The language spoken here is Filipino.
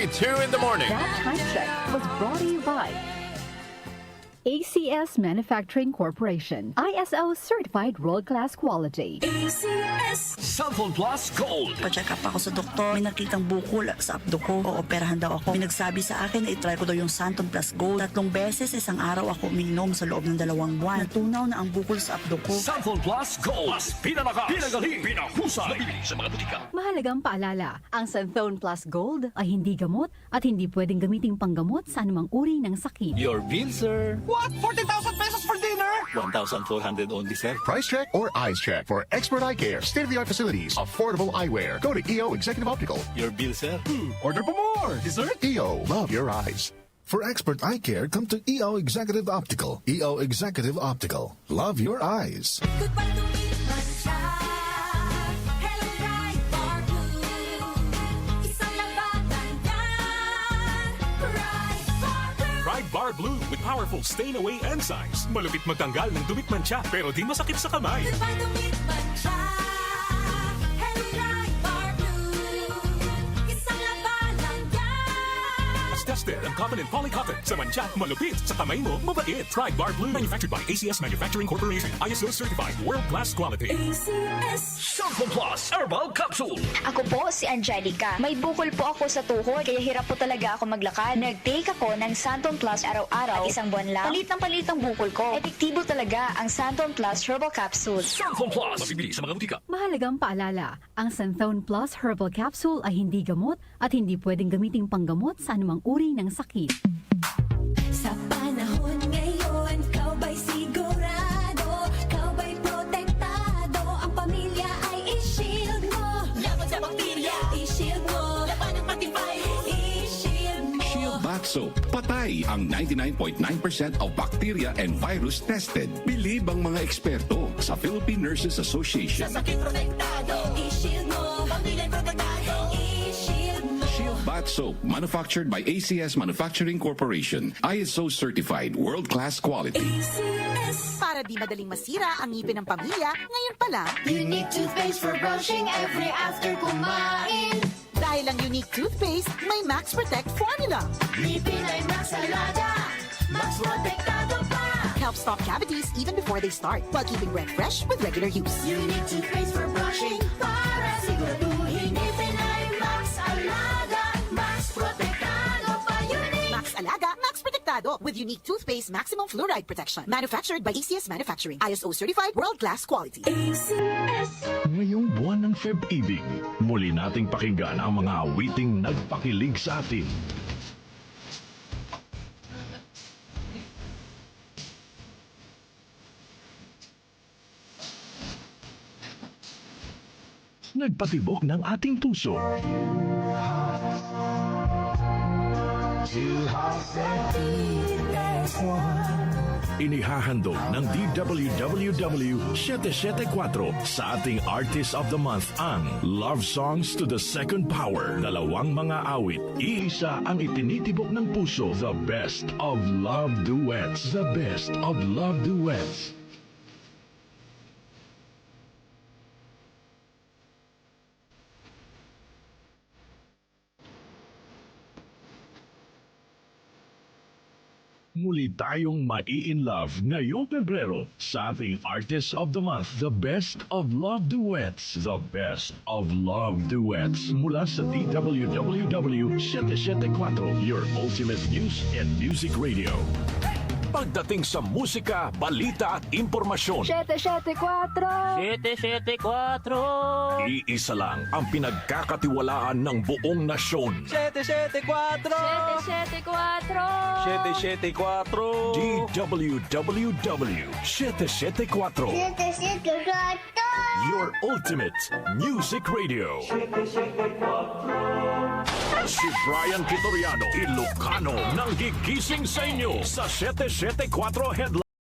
2 in the morning. That time check was brought to you by ACS Manufacturing Corporation. ISO certified world-class quality. Cellphone Plus Gold. Pa-check up ako sa doktor. May nakitang bukol sa abdo ko. Ooperahan daw ako. May nagsabi sa akin na itry ko daw yung Santon Plus Gold. 3 beses isang araw ako uminom sa loob ng 2 buwan. Natunaw na ang bukol sa abdo ko. Cellphone Plus Gold. Mas pinalakas, pinagaling, pinahusay. Nabibili sa mga butika. Mahalagang paalala, ang Santhone Plus Gold ay hindi gamot at hindi pwedeng gamiting panggamot sa anumang uri ng sakit. Your bill, sir. What? 40,000 pesos for dinner? 1,400 only, sir. Price check or eyes check for expert eye care, state-of-the-art facilities, affordable eyewear. Go to EO Executive Optical. Your bill, sir. Order pa more. Dessert? EO, love your eyes. For expert eye care, come to EO Executive Optical. EO Executive Optical. Love your eyes. Goodbye to Midman siya. Hello, Ride Bar Blue. Isang labanan yan. Ride Bar Blue. Ride Bar Blue with powerful stain-away enzymes. Malupit magtanggal ng dumitman siya pero di masakit sa kamay. Goodbye to Midman siya. Hello, Ride Bar Blue. Isang labanan yan. As tested ang cotton and polycotton. Sa mancha, malupit. Sa kamay mo, mabait. Ride Bar Blue. Manufactured by ACS Manufacturing Corporation. ISO certified. World-class quality. ACS. Cellphone Plus Herbal Capsule. Ako po si Angelica. May bukol po ako sa tuhod, kaya hirap po talaga ako maglakad. Nag-take ako ng Santon Plus araw-araw at 1 buwan lang. Palit ang bukol ko. Epektibo talaga ang Santon Plus Herbal Capsule. Cellphone Plus. Mabibili sa mga butika. Mahalagang paalala, ang Santhone Plus Herbal Capsule ay hindi gamot at hindi pwedeng gamiting panggamot sa anumang uri ng sakit. Sa panahon ngayon, kau ba'y sigurado? Kau ba'y protektado? Ang pamilya ay i-shield mo. Laban sa bakterya, i-shield mo. Laban ng matibay, i-shield mo. Shield Bath Soap. Patay ang 99.9% of bacteria and virus tested. Bilib ang mga eksperto sa Philippine Nurses Association. Sa sakit protektado, i-shield mo. Pamilya protektado, i-shield mo. Shield Bath Soap, manufactured by ACS Manufacturing Corporation. ISO certified, world-class quality. Para di madaling masira ang ngipin ng pamilya, ngayon pa lang, Unique toothpaste for brushing every after kumain. dahil ang unique toothpaste, may Max Protect formula. Ngipin ay Max Alaga, Max Protektado pa. Helps stop cavities even before they start, while keeping breath fresh with regular use. Unique toothpaste for brushing para siguraduhin ngipin ay Max Alaga, Max Protektado pa. Unique. Max Alaga, Max Protectado with unique toothpaste maximum fluoride protection. Manufactured by ACS Manufacturing. ISO certified world-class quality. Ngayong buwan ng Feb-Ibig, muli nating pakinggan ang mga awiting nagpakilig sa atin. Nagpatibok ng ating puso. Inihahandog ng DWWW 774 sa ating Artist of the Month ang Love Songs to the Second Power. 2 mga awit, iisa ang itinitibok ng puso. The Best of Love Duets. The Best of Love Duets. Muli tayong mai-in-love ngayong Pebrero sa ating Artist of the Month, The Best of Love Duets. The Best of Love Duets mula sa DWWW 774, your ultimate news and music radio. Pagdating sa musika, balita at impormasyon, 774! 774! Iisa lang ang pinagkakatiwalaan ng buong nasyon. 774! 774! 774! DWWW 774. Your ultimate music radio. Si Brian Kitoriano, Ilocano, nang gigising sa inyo sa 774 Headline.